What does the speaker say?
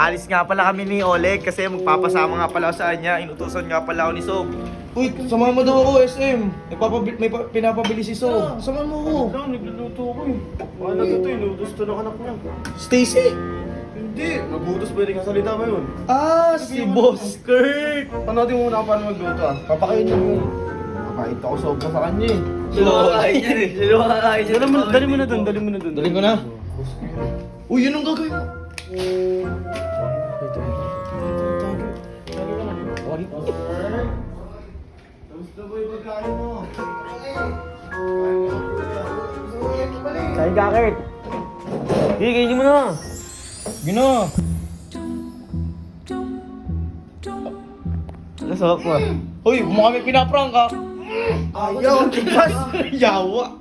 Alis nga pala kami ni Oleg kasi magpapasama nga pala ako sa kanya. Inutusan nga pala ako ni Sob. Uy, samahan mo daw ako, SM. Pinapabili si So. Samahan mo ako. Lang, nagluluto ko eh. Paano to inutos to ng anak niya? Stacy? Hindi, nagutos pwede kang salita ba yun? Ah, si Boss Kurt. Panoodin mo muna kung paano magluto ah. Papakain niyo yun. Papait ako sobra sa kanya eh. Sino kakain yan eh? Sino kakain yan? Dali mo na dun, dali mo na dun. Daling ko na. Uy, yun ang gagawin mo. Kamusta ba yung pagkain mo? Kain ka, Kurt. Sige, kainin mo na. Gino. Nasarap mo. Uy, mukha may pinaprank ka. Ayaw, tigas. Yawa.